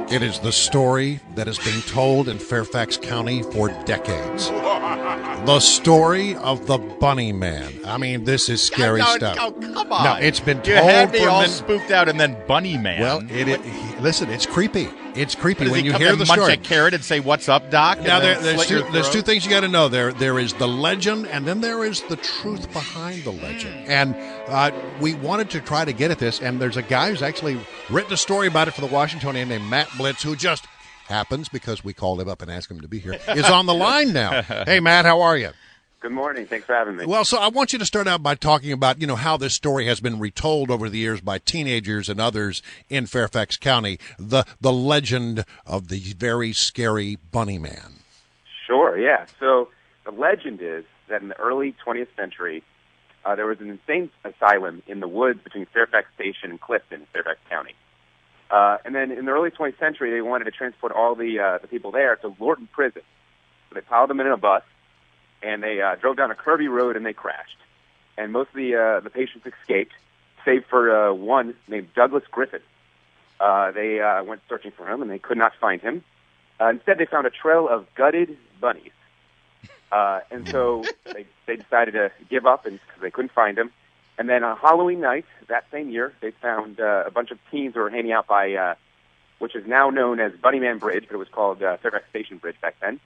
It is the story that has been told in Fairfax County for decades. The story of the Bunny Man. I mean, this is scary stuff. Oh, come on. No, it's been told you had me for all spooked out, and then Bunny Man. Well, listen, it's creepy. It's creepy when you come hear and the munch story. a carrot and say, "What's up, Doc?" Now, and there's two things you got to know. There is the legend, and then there is the truth behind the legend. And we wanted to try to get at this, and there's a guy who's actually written a story about it for the Washingtonian named Matt Blitz, who just happens, because we called him up and asked him to be here, is on the line now. Hey, Matt, how are you? Good morning. Thanks for having me. Well, so I want you to start out by talking about, how this story has been retold over the years by teenagers and others in Fairfax County, the legend of the very scary Bunny Man. Sure, yeah. So the legend is that in the early 20th century, there was an insane asylum in the woods between Fairfax Station and Clifton in Fairfax County. And then in the early 20th century, they wanted to transport all the people there to Lorton Prison. So they piled them in a bus, and they drove down a curvy road, and they crashed. And most of the patients escaped, save for one named Douglas Griffin. They went searching for him, and they could not find him. Instead, they found a trail of gutted bunnies. And so they decided to give up because they couldn't find him. And then on Halloween night that same year, they found a bunch of teens who were hanging out by, which is now known as Bunny Man Bridge, but it was called Fairfax Station Bridge back then.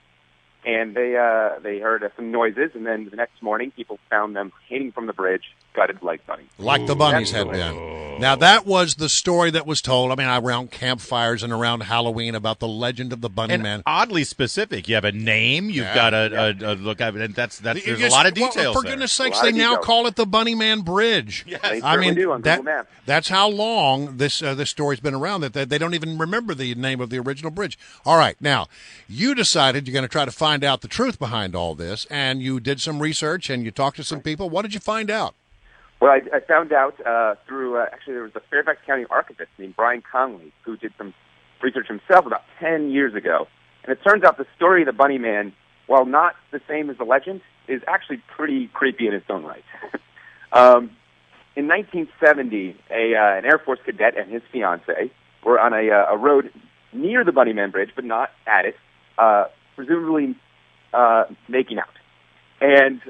And they heard some noises, and then the next morning, people found them hanging from the bridge, gutted like bunnies. Like the bunnies had been. Now, that was the story that was told, around campfires and around Halloween about the legend of the Bunny Man. Oddly specific. You have a name, you've got a look at it, and there's a lot of details. For goodness sakes, they now call it the Bunny Man Bridge. Yes. They certainly do on Google Maps. That's how long this story's been around, that they don't even remember the name of the original bridge. All right, now, you decided you're going to try to find out the truth behind all this, and you did some research, and you talked to some people. What did you find out? Well, I found out through, actually, there was a Fairfax County archivist named Brian Conley who did some research himself about 10 years ago. And it turns out the story of the Bunny Man, while not the same as the legend, is actually pretty creepy in its own right. In 1970, an Air Force cadet and his fiancée were on a road near the Bunny Man Bridge, but not at it, presumably making out. And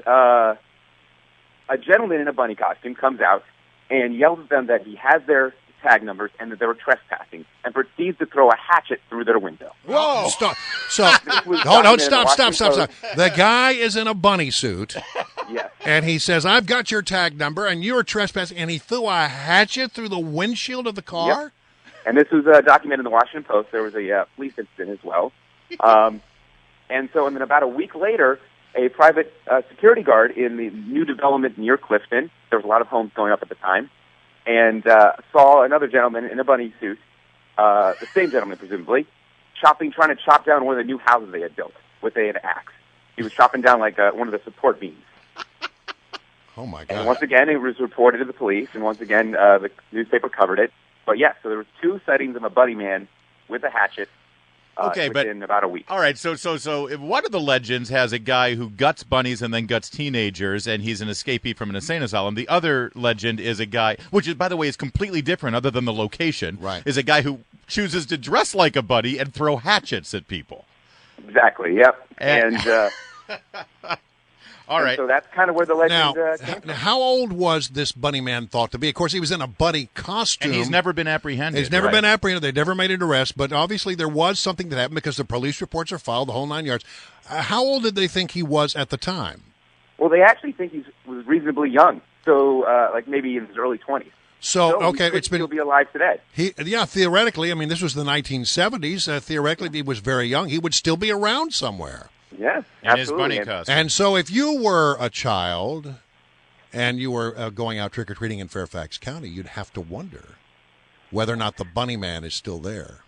a gentleman in a bunny costume comes out and yells at them that he has their tag numbers and that they were trespassing, and proceeds to throw a hatchet through their window. Whoa! Stop! So, hold on! Stop! The guy is in a bunny suit. Yes. And he says, "I've got your tag number, and you're trespassing." And he threw a hatchet through the windshield of the car. Yep. And this was documented in the Washington Post. There was a police incident as well. And then about a week later, a private security guard in the new development near Clifton, there was a lot of homes going up at the time, and saw another gentleman in a bunny suit, the same gentleman presumably, trying to chop down one of the new houses they had built with an axe. He was chopping down like one of the support beams. Oh, my God. And once again, it was reported to the police, and once again, the newspaper covered it. But yeah, so there were two sightings of a bunny man with a hatchet within about a week. All right, so if one of the legends has a guy who guts bunnies and then guts teenagers, and he's an escapee from an insane asylum. The other legend is a guy, which is, by the way, is completely different other than the location, right, is a guy who chooses to dress like a bunny and throw hatchets at people. Exactly, yep. And all right. So that's kind of where the legend came from. Now, how old was this Bunny Man thought to be? Of course, he was in a bunny costume. And he's never been apprehended. He's never been apprehended. They never made an arrest, but obviously there was something that happened because the police reports are filed, the whole 9 yards. How old did they think he was at the time? Well, they actually think he was reasonably young, so like maybe in his early 20s. So okay, he'll be alive today. Theoretically, this was the 1970s. Theoretically, he was very young. He would still be around somewhere. Yes, in his bunny costume. And so if you were a child and you were going out trick-or-treating in Fairfax County, you'd have to wonder whether or not the Bunny Man is still there.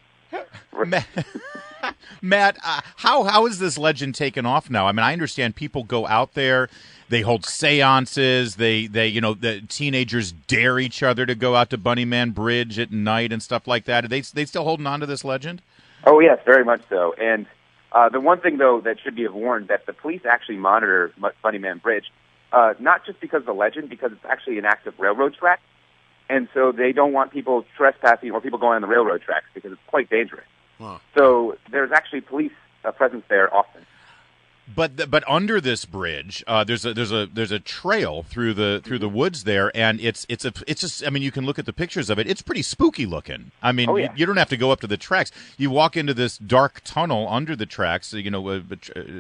Matt, how is this legend taken off now? I understand people go out there, they hold seances, the teenagers dare each other to go out to Bunny Man Bridge at night and stuff like that. Are they still holding on to this legend? Oh, yes, very much so. And the one thing, though, that should be warned, that the police actually monitor Bunny Man Bridge, not just because of the legend, because it's actually an active railroad track. And so they don't want people trespassing or people going on the railroad tracks because it's quite dangerous. Huh. So there's actually police presence there often. But under this bridge, there's a trail through the woods there, and it's just, I mean, you can look at the pictures of it. It's pretty spooky looking. I mean, you don't have to go up to the tracks. You walk into this dark tunnel under the tracks,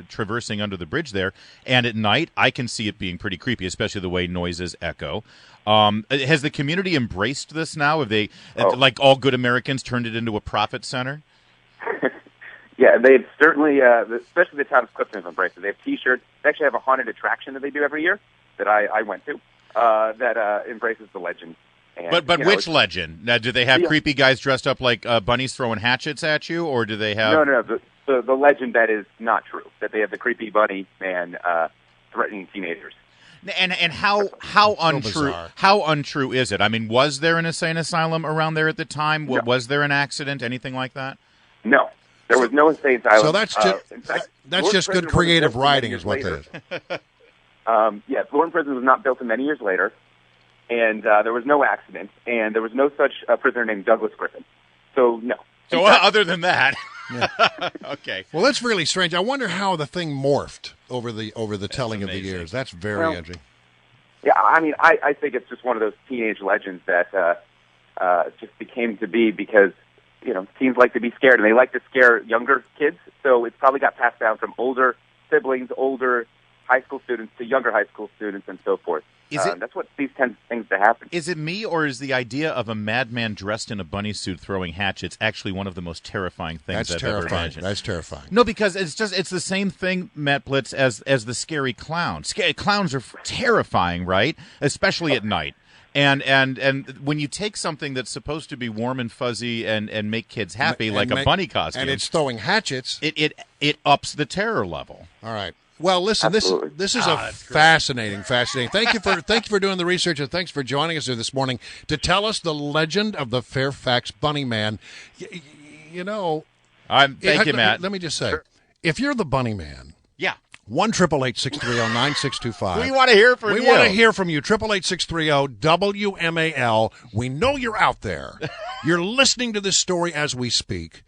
traversing under the bridge there, and at night I can see it being pretty creepy, especially the way noises echo. Has the community embraced this now? Have they, like all good Americans, turned it into a profit center? Yeah, they've certainly, especially the town of Clifton, have embraced it. They have T-shirts. They actually have a haunted attraction that they do every year that I went to that embraces the legend. And, but which legend? Now, do they have creepy guys dressed up like bunnies throwing hatchets at you, or do they have... No. The legend that is not true, that they have the creepy bunny man threatening teenagers. And how untrue is it? I mean, was there an insane asylum around there at the time? No. Was there an accident, anything like that? No. There was no insane asylum. So that's just good creative writing is what that is. Lorne Prison was not built until many years later, and there was no accident, and there was no such prisoner named Douglas Griffin. So, no. So other than that... Yeah. Okay. Well, that's really strange. I wonder how the thing morphed over the telling of the years. That's very edgy. Yeah, I mean, I think it's just one of those teenage legends that just became to be because, teens like to be scared, and they like to scare younger kids, so it's probably got passed down from older siblings, older high school students to younger high school students, and so forth. That's what these tend things to happen. Is it me, or is the idea of a madman dressed in a bunny suit throwing hatchets actually one of the most terrifying things I've ever imagined? That's terrifying. No, because it's the same thing, Matt Blitz, as the scary clowns. Clowns are terrifying, right? Especially at night. And when you take something that's supposed to be warm and fuzzy and make kids happy, like a bunny costume, and it's throwing hatchets, it ups the terror level. All right. Well, listen, this is fascinating. Thank you for doing the research, and thanks for joining us here this morning to tell us the legend of the Fairfax Bunny Man. Thank you, Matt. Let me just say, if you're the Bunny Man, 1-888-630-9625. We want to hear from you. We want to hear from you. 888-630 WMAL. We know you're out there. You're listening to this story as we speak.